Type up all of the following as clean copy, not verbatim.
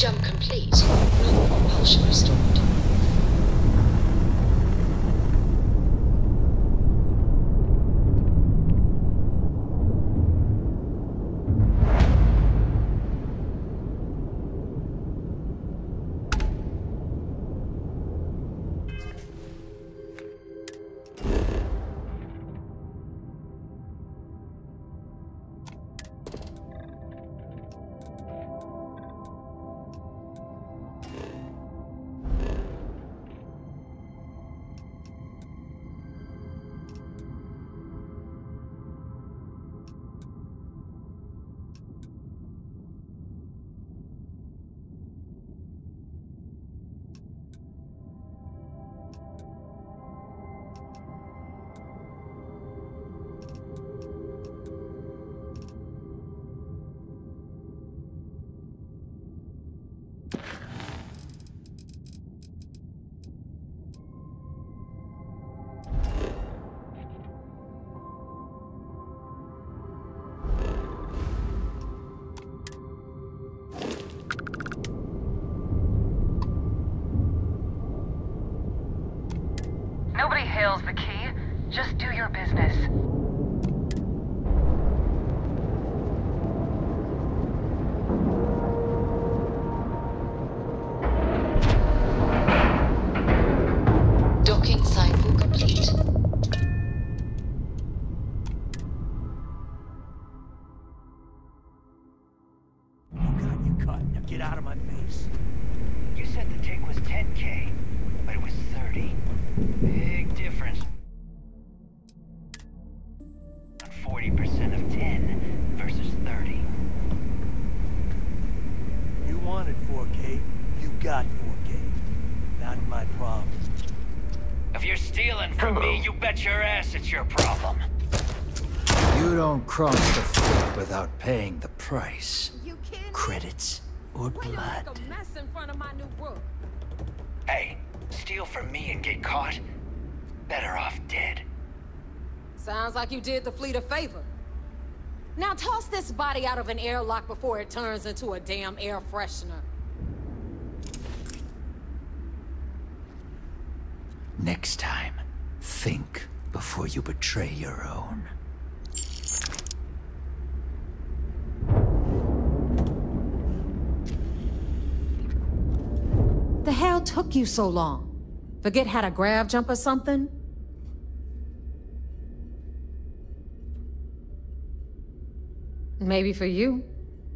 Jump complete. Normal propulsion restored. Nobody hails the key. Just do your business. Docking cycle complete. Oh God, you cut. Now get out of my face. You said the take was 10K, but it was 30. Big difference. On 40% of 10 versus 30. You wanted 4K, you got 4K. Not my problem. If you're stealing from me, you bet your ass it's your problem. You don't cross the floor without paying the price. You kidding? Credits or Way to blood. make a mess in front of my new book. Hey, steal from me and get caught? Better off dead. Sounds like you did the fleet a favor. Now toss this body out of an airlock before it turns into a damn air freshener. Next time, think before you betray your own. The hell took you so long? Forget how to grav jump or something? Maybe for you.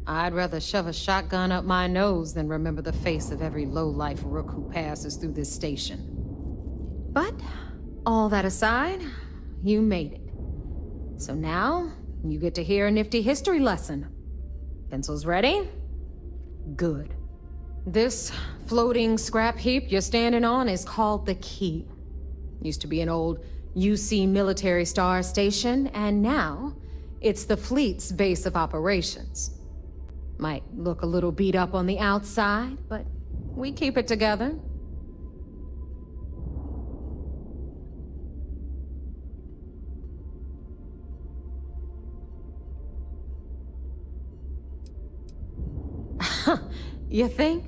I'd rather shove a shotgun up my nose than remember the face of every low-life rook who passes through this station. But, all that aside, you made it. So now, you get to hear a nifty history lesson. Pencils ready? Good. This floating scrap heap you're standing on is called the Key. Used to be an old UC military star station, and now it's the fleet's base of operations. Might look a little beat up on the outside, but we keep it together. You think?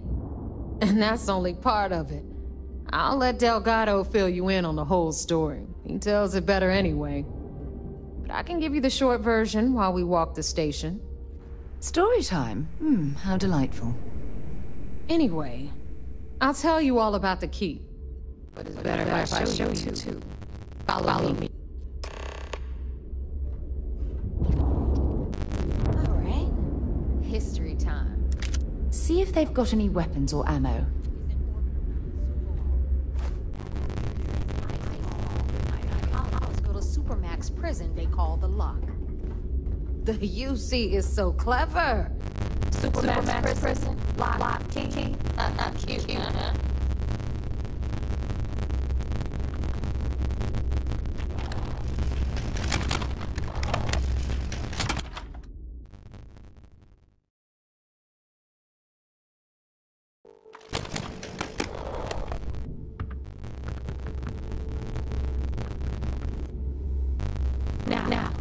And that's only part of it. I'll let Delgado fill you in on the whole story. He tells it better anyway. But I can give you the short version while we walk the station. Story time? How delightful. Anyway, I'll tell you all about the Key. But it's better if I show you too. Follow me. All right. History time. See if they've got any weapons or ammo. Supermax prison they call the Lock. The UC is so clever. Supermax prison, lock, key. Cute. Now,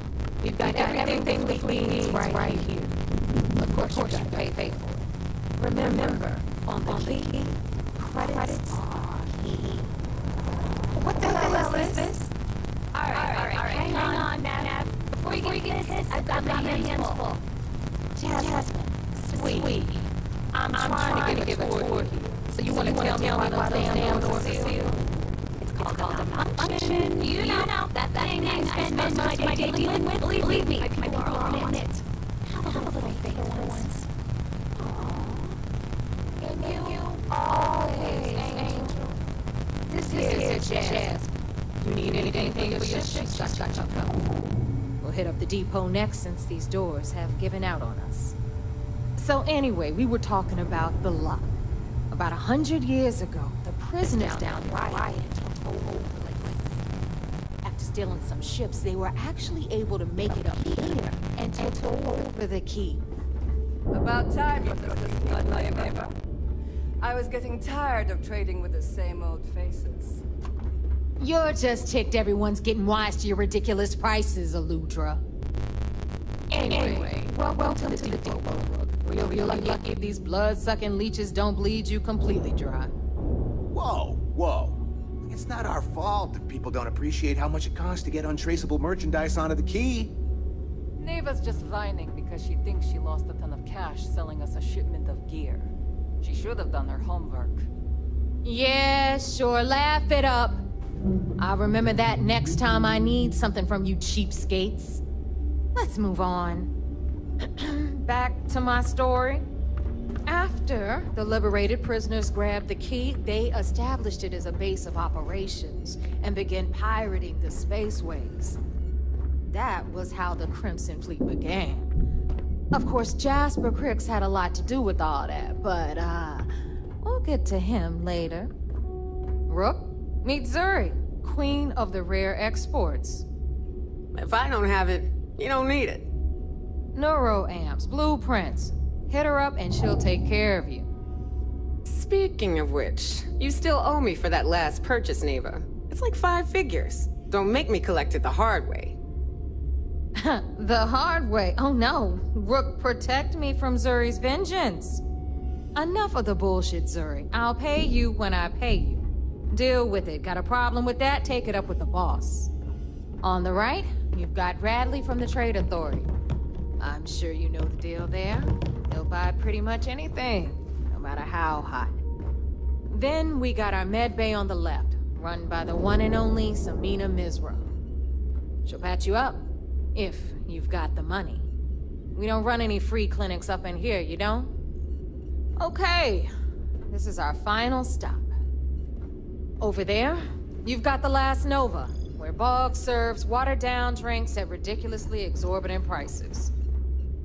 you've got everything we need right here. Of course you gotta pay for it. Remember, on the key, credits are key. What the hell is this? Alright, hang on, Nav. Before you get this, I've got my hands full. Jasmine, sweetie, I'm trying to give a tour here. So you want to tell me why those damn doors are sealed? It's called a function. You know, that thing I spend most of my day dealing with. Believe me, people are on it. Have a little favor once. You always angel. This is your chest. You need anything for your shit, shut up. We'll hit up the depot next since these doors have given out on us. So anyway, we were talking about the lot. About 100 years ago, the prisoners down rioted and took over the place. After stealing some ships, they were actually able to make it up here and took over the key. About time you took this blood, my neighbor. I was getting tired of trading with the same old faces. You're just ticked everyone's getting wise to your ridiculous prices, Aludra. Anyway, welcome to the depot. We'll be lucky if these blood-sucking leeches don't bleed you completely dry. Whoa. It's not our fault that people don't appreciate how much it costs to get untraceable merchandise onto the key. Neva's just whining because she thinks she lost a ton of cash selling us a shipment of gear. She should have done her homework. Yeah, sure, laugh it up. I'll remember that next time I need something from you cheapskates. Let's move on. Back to my story. After the liberated prisoners grabbed the key, they established it as a base of operations and began pirating the spaceways. That was how the Crimson Fleet began. Of course, Jasper Cricks had a lot to do with all that, but we'll get to him later. Rook, meet Zuri, queen of the rare exports. If I don't have it, you don't need it. Neuroamps, blueprints. Hit her up and she'll take care of you. Speaking of which, you still owe me for that last purchase, Neva. It's like 5 figures. Don't make me collect it the hard way. The hard way? Oh no. Rook, protect me from Zuri's vengeance. Enough of the bullshit, Zuri. I'll pay you when I pay you. Deal with it. Got a problem with that? Take it up with the boss. On the right, you've got Bradley from the Trade Authority. I'm sure you know the deal there. He'll buy pretty much anything, no matter how hot. Then we got our med bay on the left, run by the one and only Samina Mizra. She'll patch you up, if you've got the money. We don't run any free clinics up in here, you don't? Okay, this is our final stop. Over there, you've got the Last Nova, where Bog serves watered-down drinks at ridiculously exorbitant prices.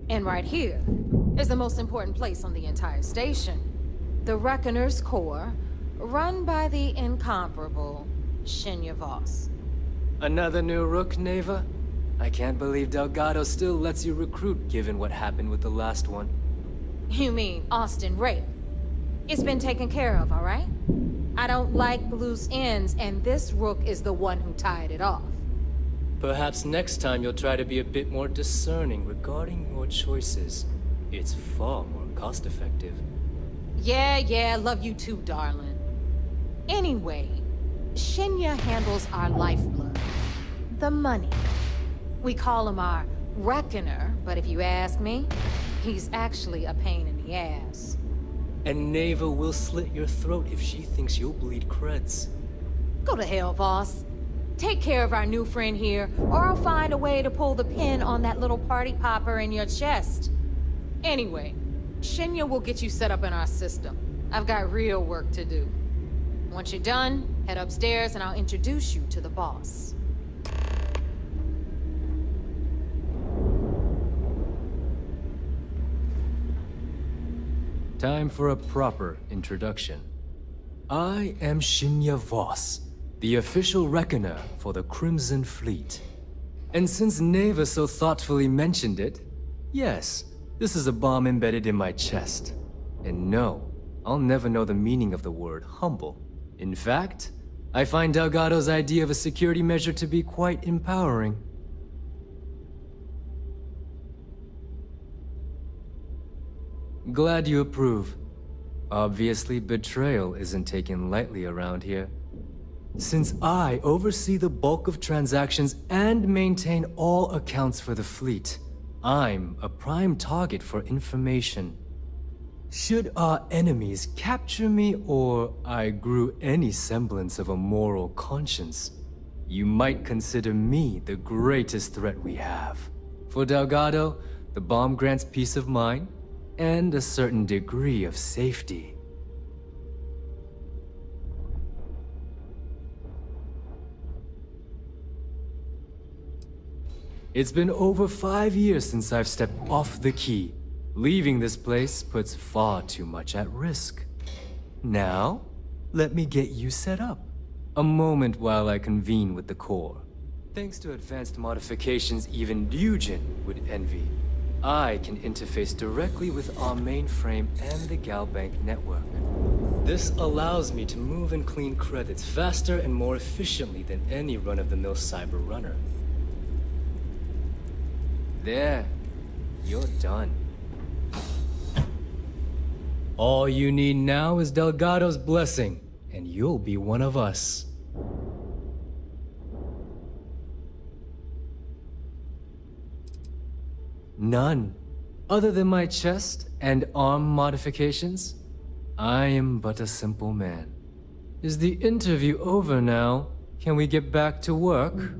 And right here is the most important place on the entire station. The Reckoner's Core, run by the incomparable Shinya Voss. Another new Rook, Neva? I can't believe Delgado still lets you recruit given what happened with the last one. You mean Austin Rape? It's been taken care of, all right? I don't like loose ends, and this Rook is the one who tied it off. Perhaps next time you'll try to be a bit more discerning regarding your choices. It's far more cost-effective. Yeah, love you too, darling. Anyway, Shinya handles our lifeblood. The money. We call him our Reckoner, but if you ask me, he's actually a pain in the ass. And Neva will slit your throat if she thinks you'll bleed creds. Go to hell, boss. Take care of our new friend here, or I'll find a way to pull the pin on that little party popper in your chest. Anyway, Shinya will get you set up in our system. I've got real work to do. Once you're done, head upstairs and I'll introduce you to the boss. Time for a proper introduction. I am Shinya Voss, the official reckoner for the Crimson Fleet. And since Neva so thoughtfully mentioned it, yes, this is a bomb embedded in my chest. And no, I'll never know the meaning of the word humble. In fact, I find Delgado's idea of a security measure to be quite empowering. Glad you approve. Obviously, betrayal isn't taken lightly around here. Since I oversee the bulk of transactions and maintain all accounts for the fleet, I'm a prime target for information. Should our enemies capture me or I grew any semblance of a moral conscience, you might consider me the greatest threat we have. For Delgado, the bomb grants peace of mind and a certain degree of safety. It's been over 5 years since I've stepped off the key. Leaving this place puts far too much at risk. Now, let me get you set up. A moment while I convene with the core. Thanks to advanced modifications even Eugen would envy, I can interface directly with our mainframe and the GalBank network. This allows me to move and clean credits faster and more efficiently than any run-of-the-mill cyber runner. There, you're done. All you need now is Delgado's blessing, and you'll be one of us. None. Other than my chest and arm modifications, I am but a simple man. Is the interview over now? Can we get back to work?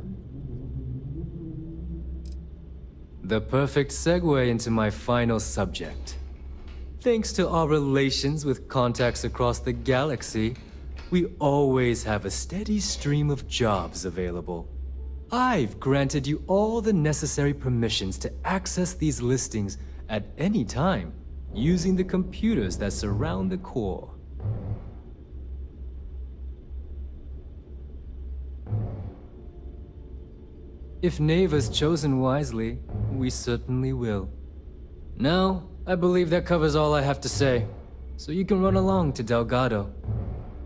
The perfect segue into my final subject. Thanks to our relations with contacts across the galaxy, we always have a steady stream of jobs available. I've granted you all the necessary permissions to access these listings at any time, using the computers that surround the core. If Neva's chosen wisely, we certainly will. Now, I believe that covers all I have to say, so you can run along to Delgado.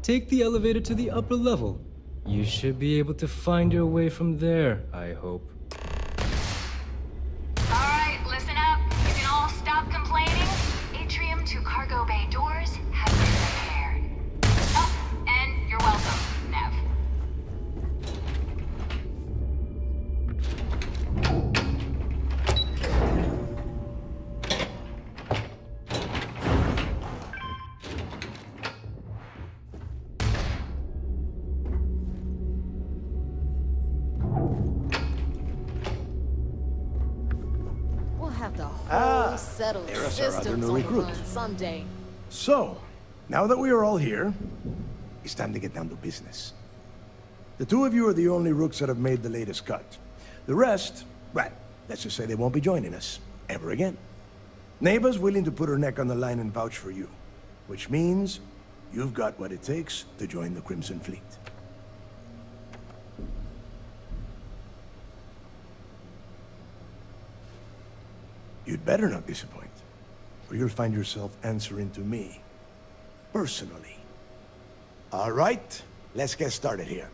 Take the elevator to the upper level. You should be able to find your way from there, I hope. Alright, listen up. You can all stop complaining. Atrium to cargo bay doors have been repaired. Oh, and you're welcome, Nev. Settled there's our other systems new on the recruit. run someday. So, now that we are all here, it's time to get down to business. The two of you are the only rooks that have made the latest cut. The rest, well, let's just say they won't be joining us ever again. Neva's willing to put her neck on the line and vouch for you, which means you've got what it takes to join the Crimson Fleet. You'd better not disappoint, or you'll find yourself answering to me, personally. All right, let's get started here.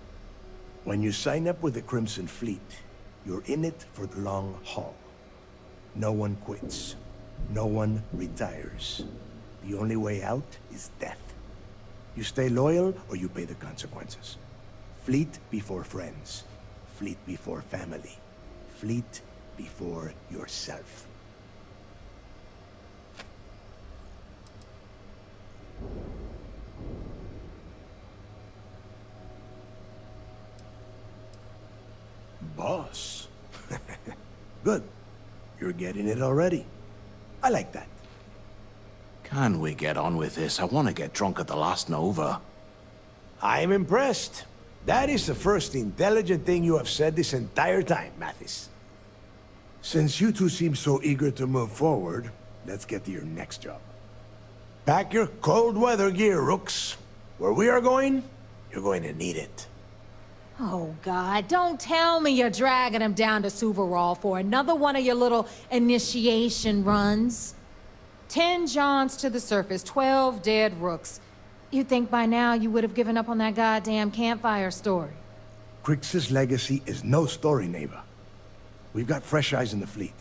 When you sign up with the Crimson Fleet, you're in it for the long haul. No one quits. No one retires. The only way out is death. You stay loyal, or you pay the consequences. Fleet before friends. Fleet before family. Fleet before yourself. Boss. Good. You're getting it already. I like that. Can we get on with this? I want to get drunk at the last Nova. I'm impressed. That is the first intelligent thing you have said this entire time, Mathis. Since you two seem so eager to move forward, let's get to your next job. Pack your cold weather gear, Rooks. Where we are going, you're going to need it. Oh, God, don't tell me you're dragging him down to Suvarall for another one of your little initiation runs. 10 Johns to the surface, 12 dead Rooks. You'd think by now you would have given up on that goddamn campfire story. Crix's legacy is no story, Neva. We've got fresh eyes in the fleet.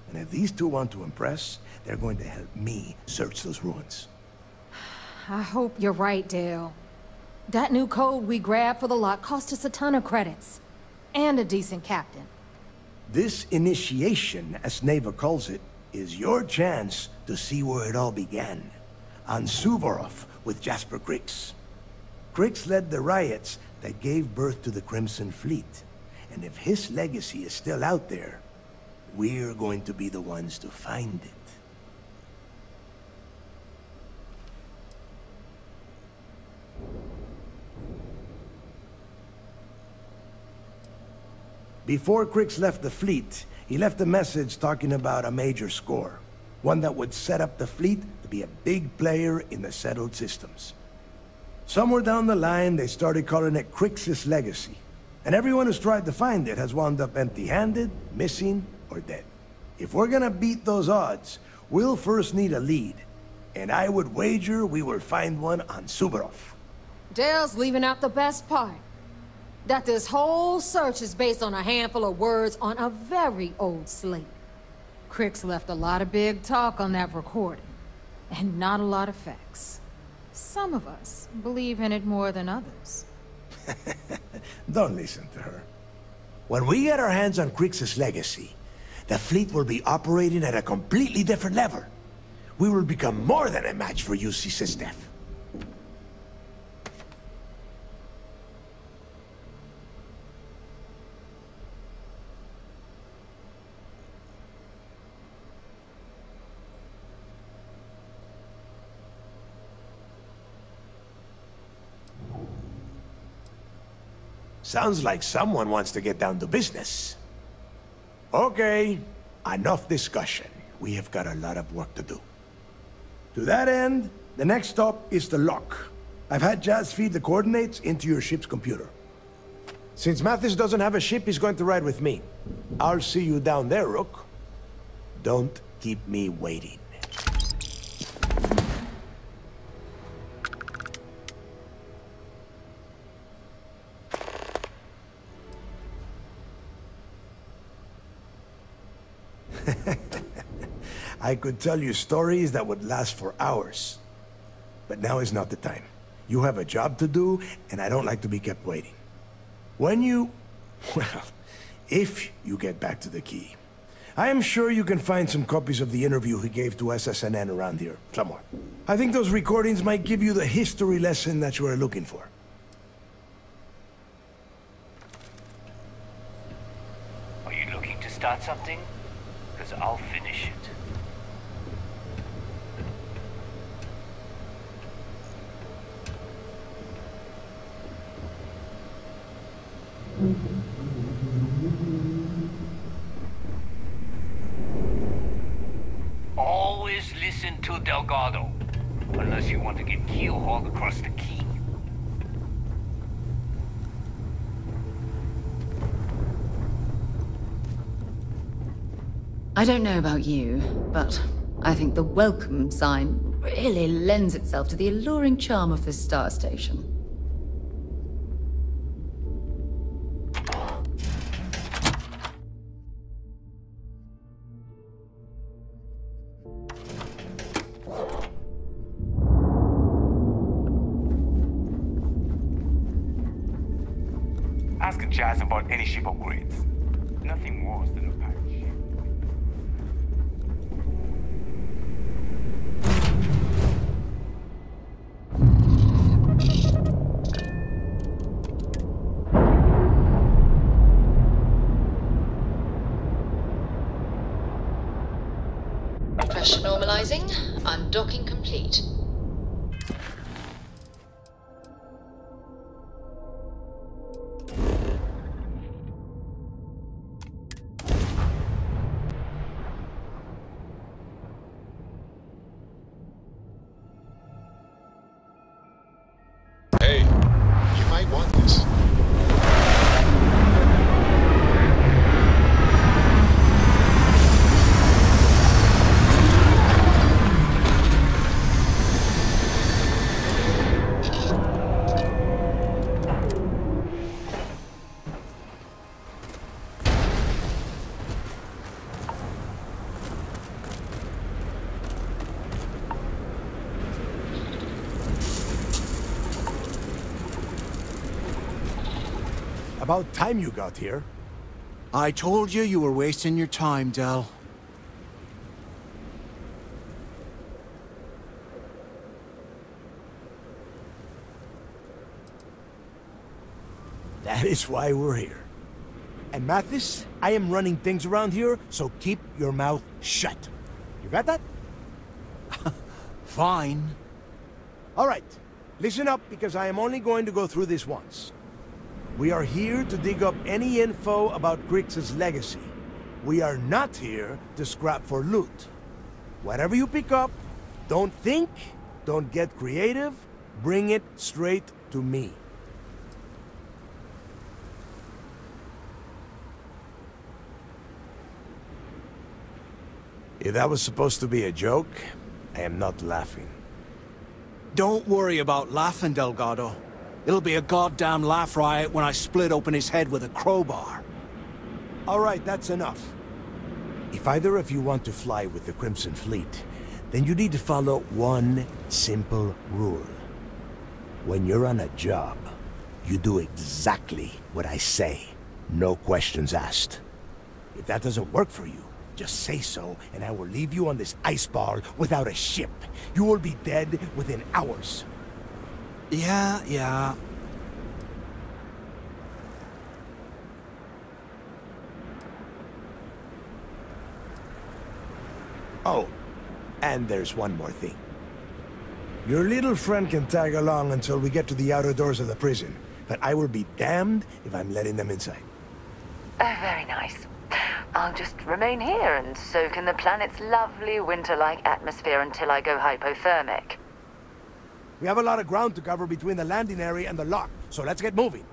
And if these two want to impress, they're going to help me search those ruins. I hope you're right, Dale. That new code we grabbed for the lock cost us a ton of credits. And a decent captain. This initiation, as Neva calls it, is your chance to see where it all began. On Suvorov with Jasper Griggs. Griggs led the riots that gave birth to the Crimson Fleet. And if his legacy is still out there, we're going to be the ones to find it. Before Griggs left the fleet, he left a message talking about a major score. One that would set up the fleet to be a big player in the settled systems. Somewhere down the line, they started calling it Griggs' legacy. And everyone who's tried to find it has wound up empty-handed, missing, or dead. If we're gonna beat those odds, we'll first need a lead. And I would wager we will find one on Suvorov. Dale's leaving out the best part. That this whole search is based on a handful of words on a very old slate. Griggs left a lot of big talk on that recording, and not a lot of facts. Some of us believe in it more than others. Don't listen to her. When we get our hands on Griggs' legacy, the fleet will be operating at a completely different level. We will become more than a match for UC Sysdef. Sounds like someone wants to get down to business. Okay, enough discussion. We have got a lot of work to do. To that end, the next stop is the lock. I've had Jazz feed the coordinates into your ship's computer. Since Mathis doesn't have a ship, he's going to ride with me. I'll see you down there, Rook. Don't keep me waiting. I could tell you stories that would last for hours. But now is not the time. You have a job to do, and I don't like to be kept waiting. When you... well, if you get back to the key, I am sure you can find some copies of the interview he gave to SSNN around here, somewhere. I think those recordings might give you the history lesson that you are looking for. Are you looking to start something? Because I'll finish it. Always listen to Delgado, unless you want to get keel-hauled across the key. I don't know about you, but I think the welcome sign really lends itself to the alluring charm of this star station. Ask Jazz about any ship upgrades. Nothing worse than a pirate ship. Pressure normalizing. Undocking complete. Hey, you might want this. About time you got here. I told you you were wasting your time, Del. That is why we're here. And Mathis, I am running things around here, so keep your mouth shut. You got that? Fine. All right. Listen up, because I am only going to go through this once. We are here to dig up any info about Grix's legacy. We are not here to scrap for loot. Whatever you pick up, don't think, don't get creative, bring it straight to me. If that was supposed to be a joke, I am not laughing. Don't worry about laughing, Delgado. It'll be a goddamn laugh riot when I split open his head with a crowbar. All right, that's enough. If either of you want to fly with the Crimson Fleet, then you need to follow one simple rule. When you're on a job, you do exactly what I say. No questions asked. If that doesn't work for you, just say so, and I will leave you on this ice ball without a ship. You will be dead within hours. Yeah. Oh, and there's one more thing. Your little friend can tag along until we get to the outer doors of the prison, but I will be damned if I'm letting them inside. Very nice. I'll just remain here and soak in the planet's lovely winter-like atmosphere until I go hypothermic. We have a lot of ground to cover between the landing area and the lock, so let's get moving.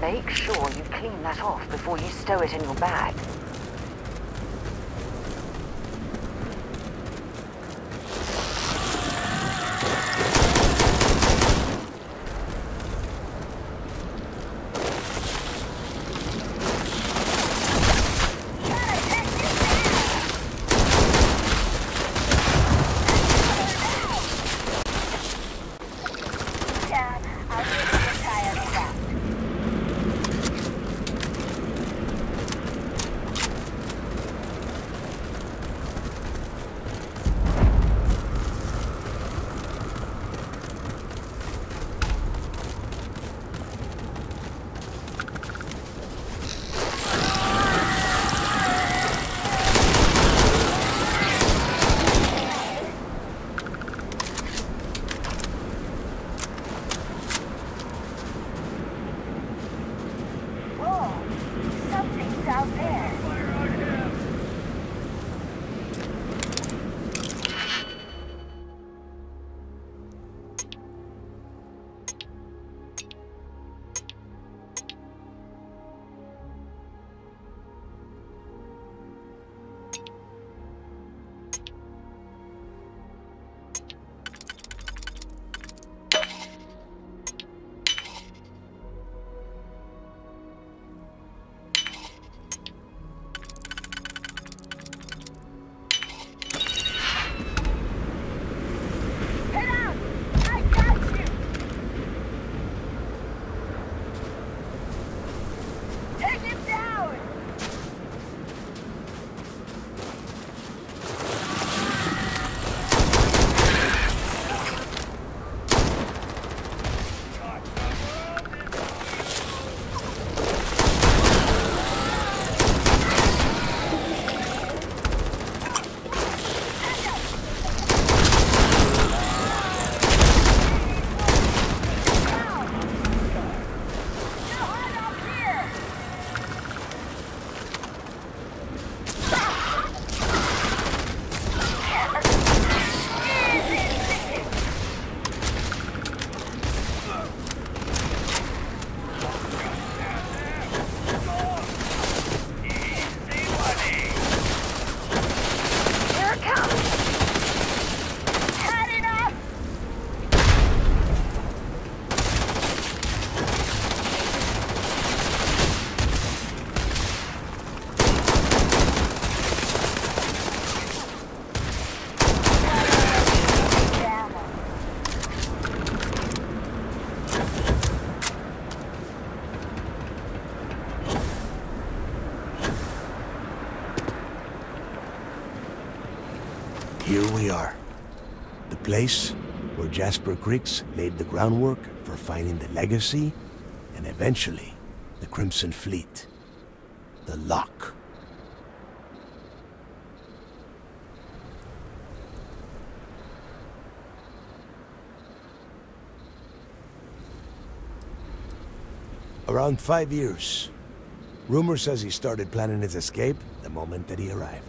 Make sure you clean that off before you stow it in your bag. here we are. The place where Jasper Griggs laid the groundwork for finding the legacy and eventually the Crimson Fleet. The Lock. Around 5 years. Rumor says he started planning his escape the moment that he arrived.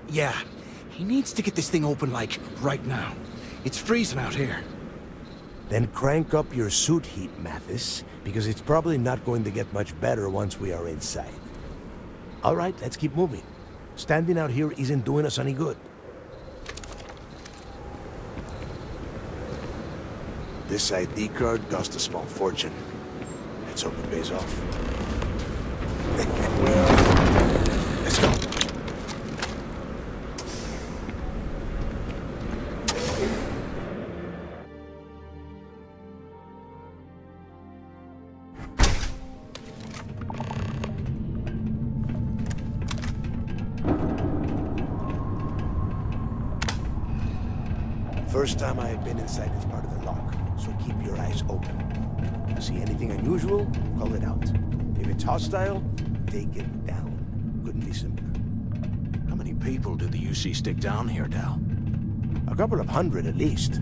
Yeah, he needs to get this thing open, like, right now. It's freezing out here. Then crank up your suit heat, Mathis, because it's probably not going to get much better once we are inside. All right, let's keep moving. Standing out here isn't doing us any good. This ID card cost a small fortune. Let's hope it pays off. Let's go. First time I have been inside this part of the lock, so keep your eyes open. See anything unusual, call it out. If it's hostile, take it down. Couldn't be simpler. How many people did the UC stick down here, Dal? A couple of hundred at least.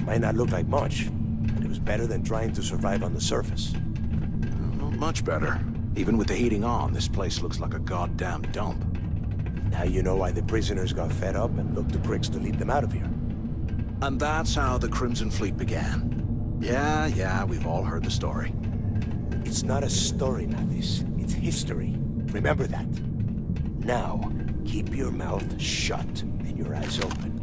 Might not look like much, but it was better than trying to survive on the surface. Not much better. Even with the heating on, this place looks like a goddamn dump. Now you know why the prisoners got fed up and looked to Griggs to lead them out of here. And that's how the Crimson Fleet began. Yeah, we've all heard the story. It's not a story, Mathis. It's history. Remember that. Now, keep your mouth shut and your eyes open.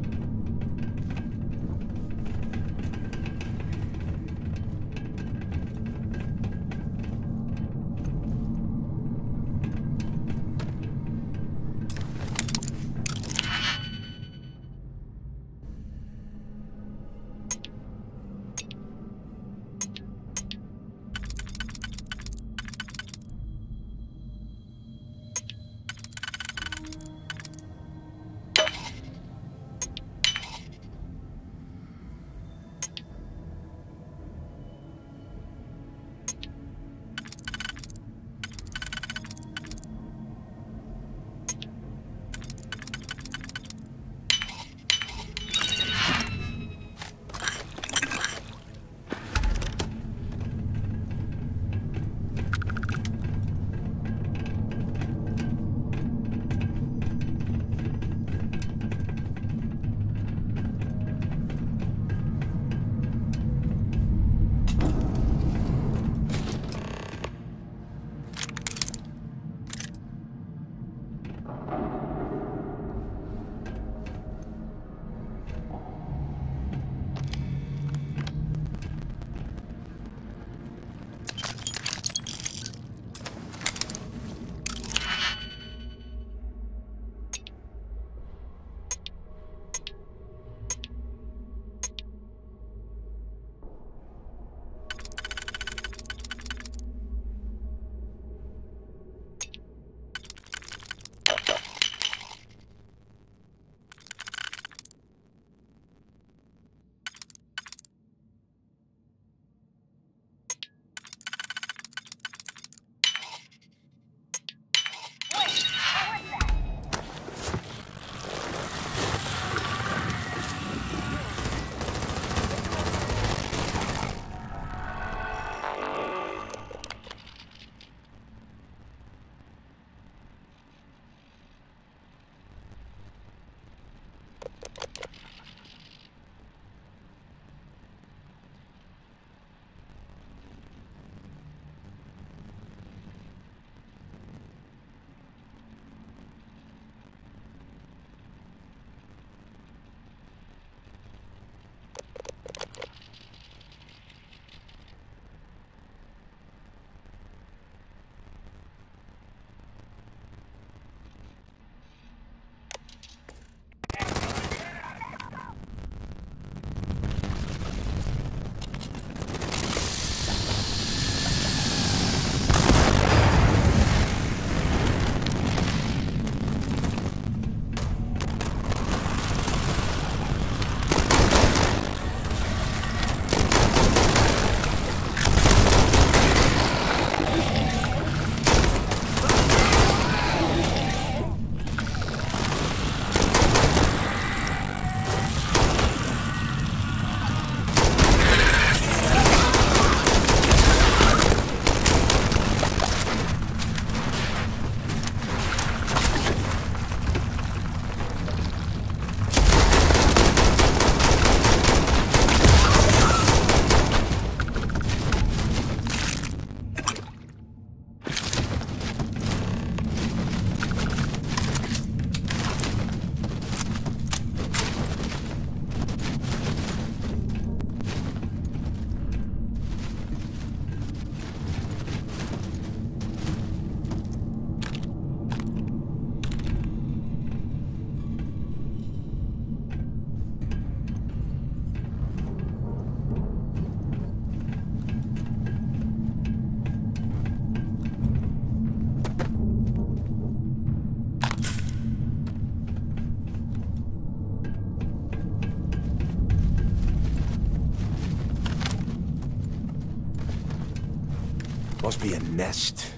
Must be a nest.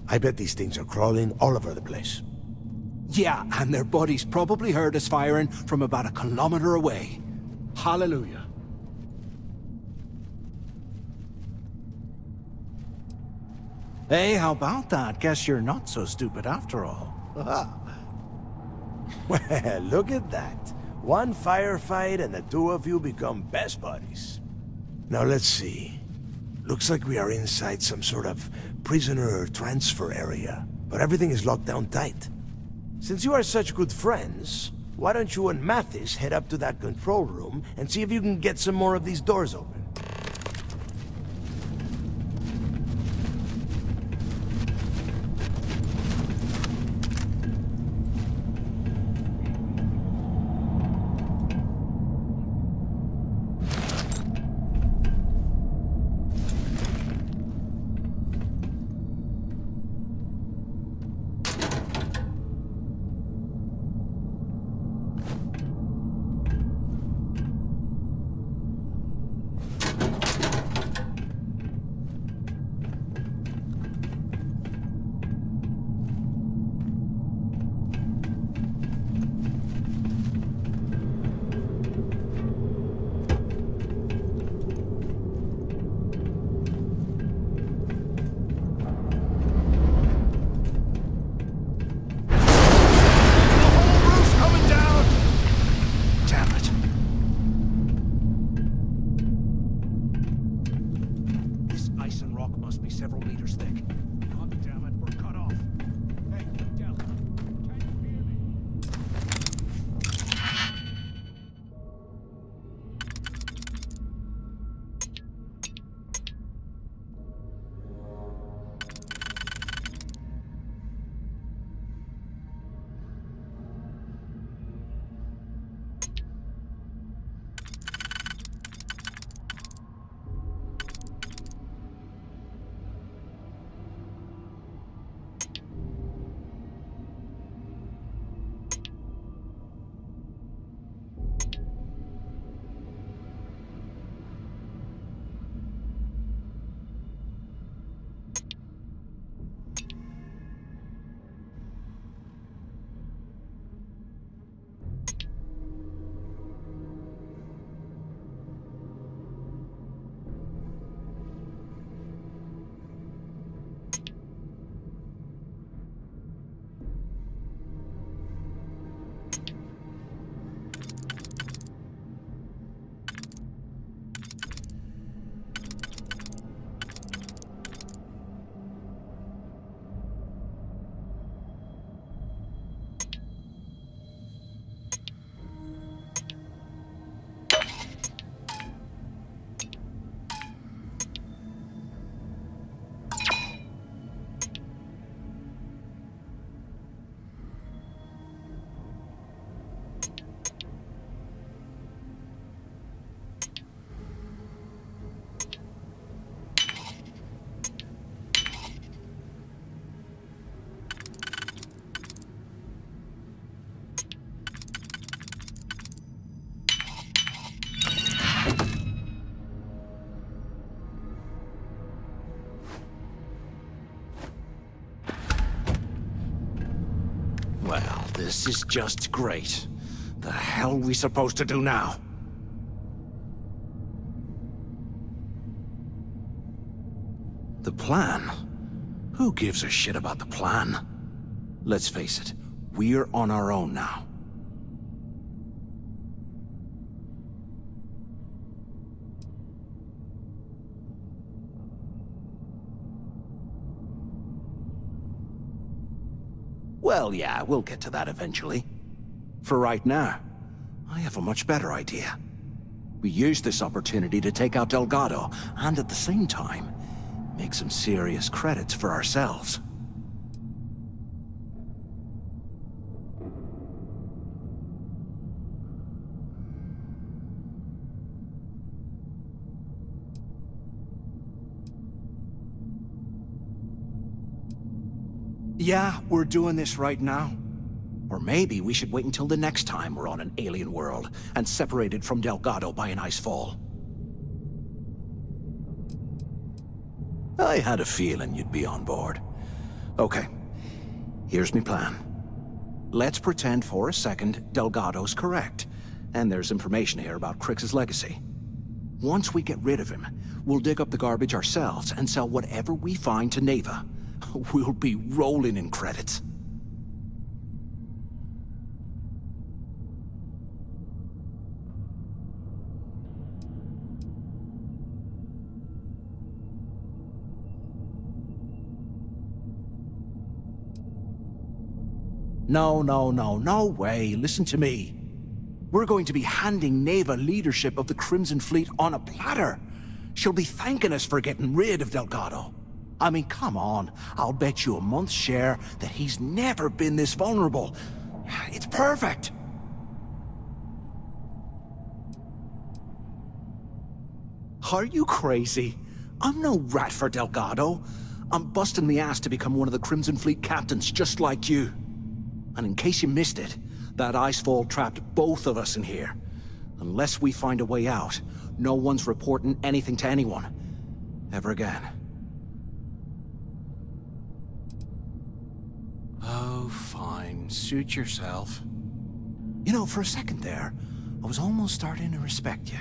I bet these things are crawling all over the place. Yeah, and their buddies probably heard us firing from about 1 kilometer away. Hallelujah. Hey, how about that? Guess you're not so stupid after all. Well, look at that. One firefight and the two of you become best buddies. Now let's see. Looks like we are inside some sort of prisoner transfer area, but everything is locked down tight. Since you are such good friends, why don't you and Mathis head up to that control room and see if you can get some more of these doors open? Well, this is just great. The hell are we supposed to do now? The plan? Who gives a shit about the plan? Let's face it, we're on our own now. Well, yeah, we'll get to that eventually. For right now, I have a much better idea. We use this opportunity to take out Delgado, and at the same time, make some serious credits for ourselves. Yeah, we're doing this right now. Or maybe we should wait until the next time we're on an alien world and separated from Delgado by an ice fall. I had a feeling you'd be on board. Okay, here's my plan. Let's pretend for a second Delgado's correct, and there's information here about Crix's legacy. Once we get rid of him, we'll dig up the garbage ourselves and sell whatever we find to Neva. We'll be rolling in credits. No way. Listen to me. We're going to be handing Neva leadership of the Crimson Fleet on a platter. She'll be thanking us for getting rid of Delgado. I mean, come on. I'll bet you a month's share that he's never been this vulnerable. It's perfect. Are you crazy? I'm no rat for Delgado. I'm busting the ass to become one of the Crimson Fleet captains, just like you. And in case you missed it, that icefall trapped both of us in here. Unless we find a way out, no one's reporting anything to anyone. Ever again. Oh, fine. Suit yourself. You know, for a second there, I was almost starting to respect you.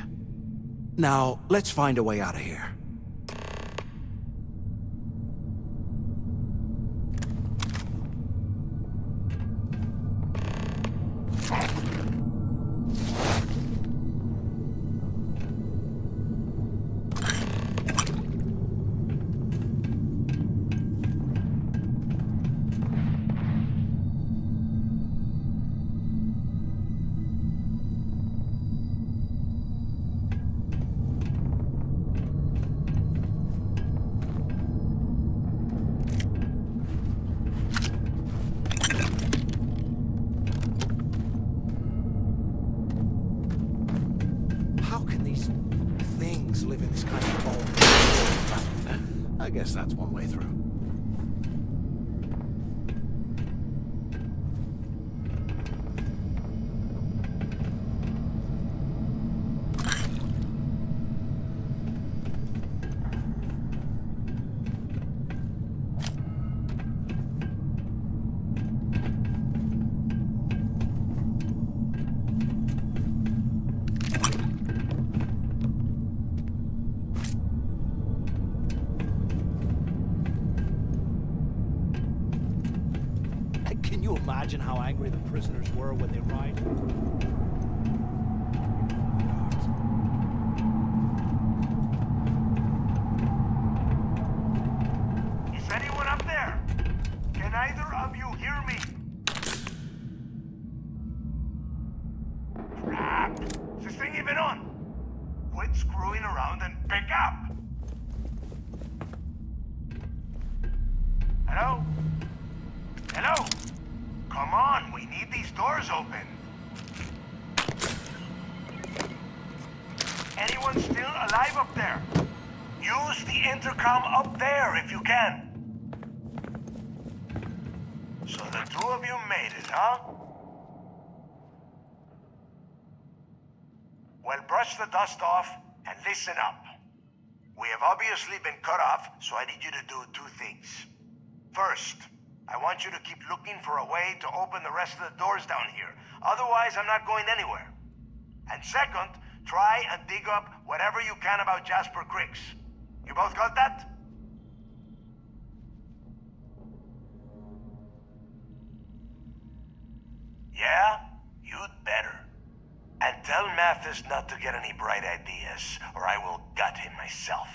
Now, let's find a way out of here. I guess that's one way through. Can you imagine how angry the prisoners were when they arrived? Is anyone up there? Can either of you hear me? Crap! Is this thing even on? Quit screwing around and pick up! Hello? Hello? Come on, we need these doors open. Anyone still alive up there? Use the intercom up there if you can. So the two of you made it, huh? Well, brush the dust off and listen up. We have obviously been cut off, so I need you to do two things. First, I want you to keep looking for a way to open the rest of the doors down here. Otherwise, I'm not going anywhere. And second, try and dig up whatever you can about Jasper Crix. You both got that? Yeah? You'd better. And tell Mathis not to get any bright ideas, or I will gut him myself.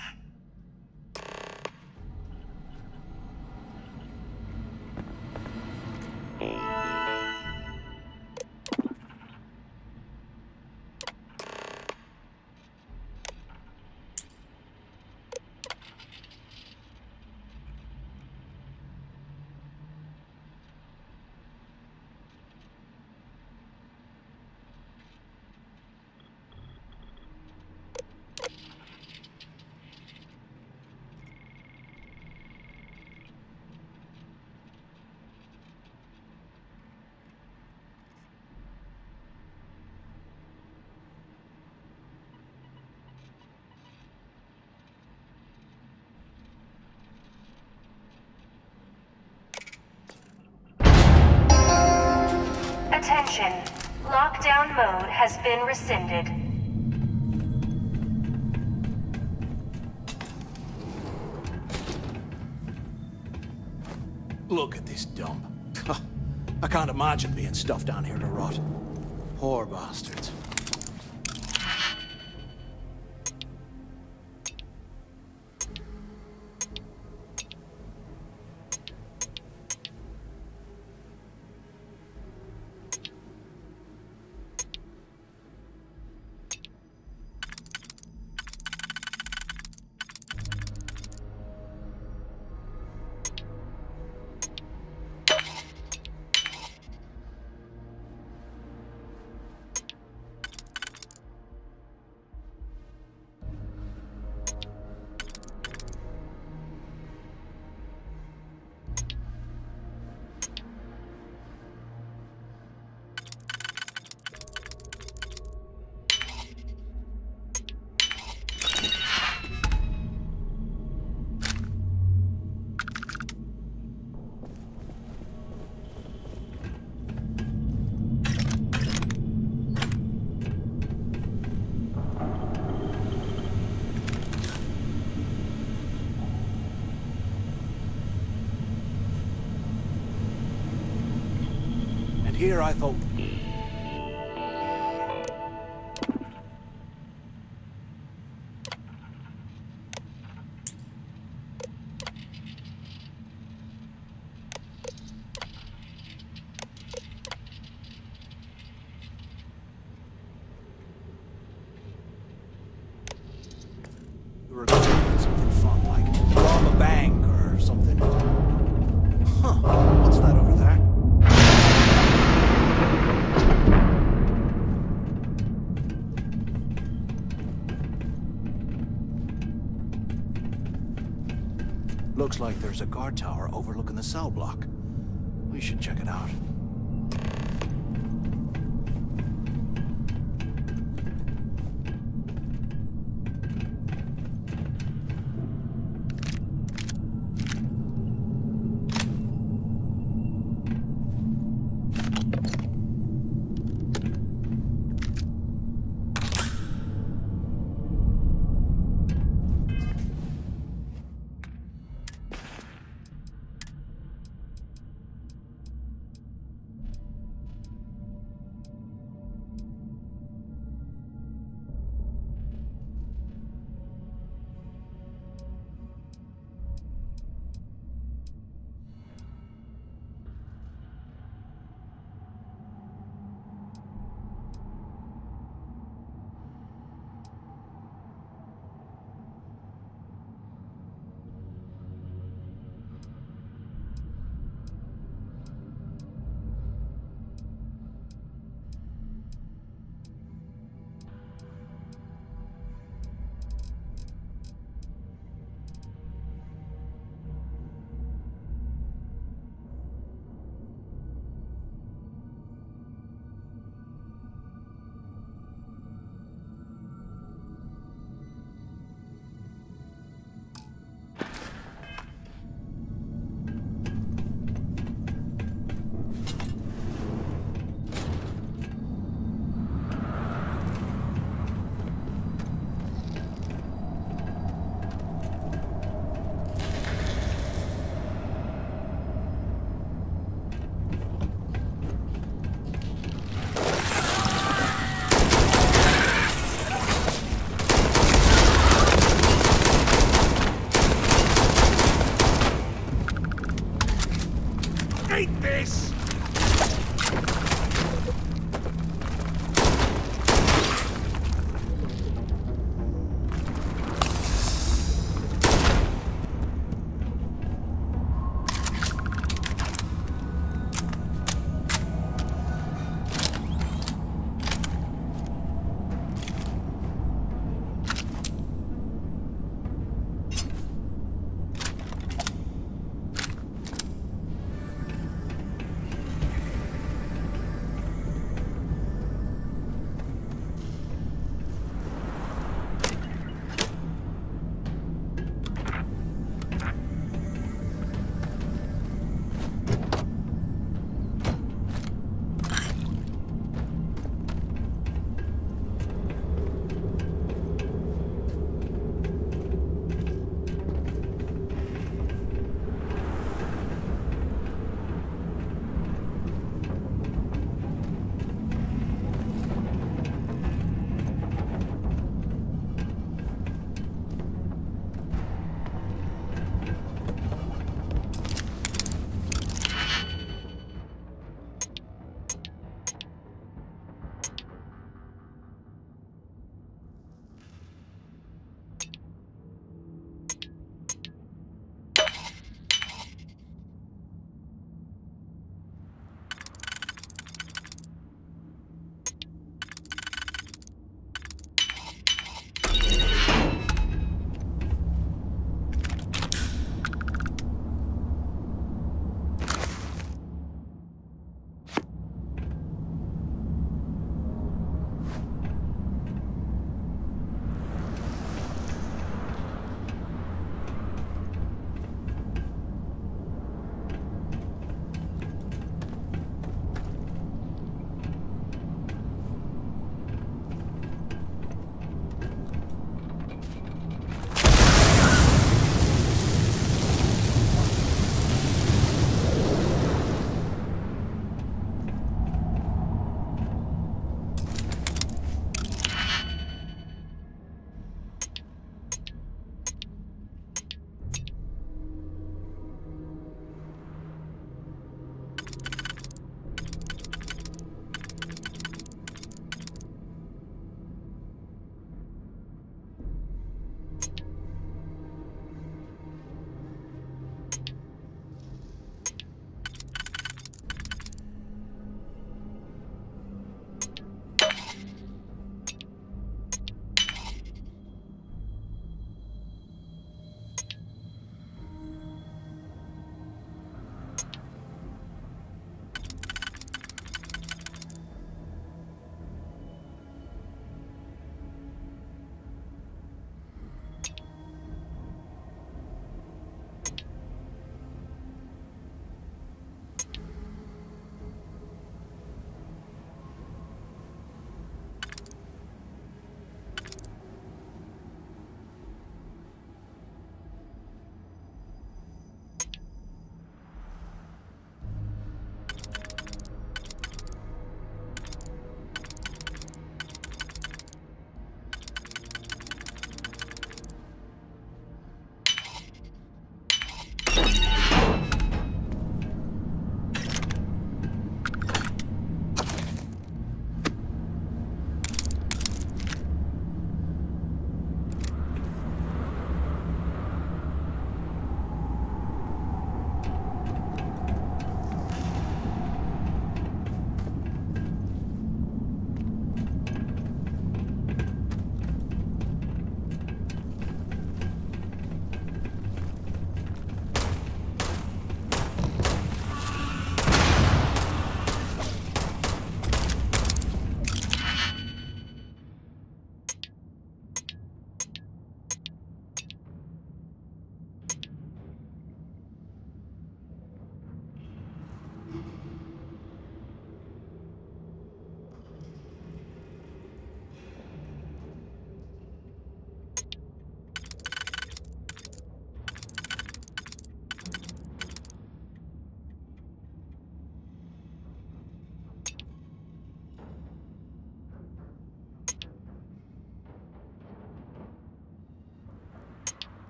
Attention. Lockdown mode has been rescinded. Look at this dump. I can't imagine being stuffed down here to rot. Poor bastards. Here I thought... We were going to do something fun, like rob a bank or something. Huh, what's that over there? Looks like there's a guard tower overlooking the cell block. We should check it out.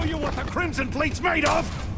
show you what the Crimson Fleet's made of!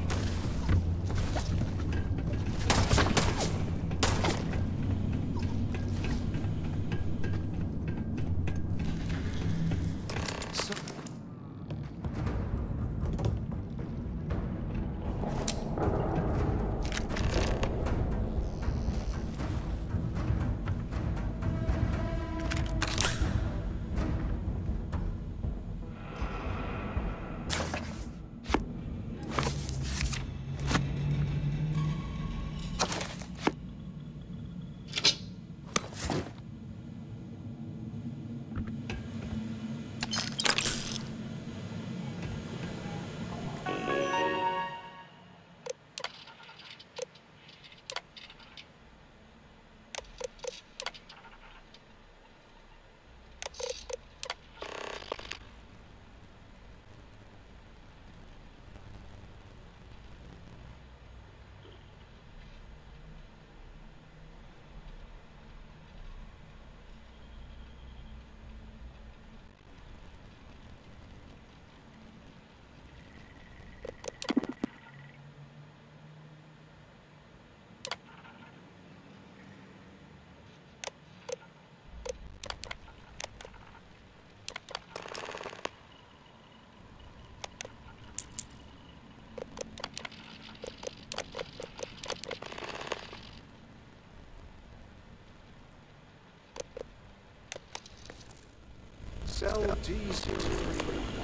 Cell D03.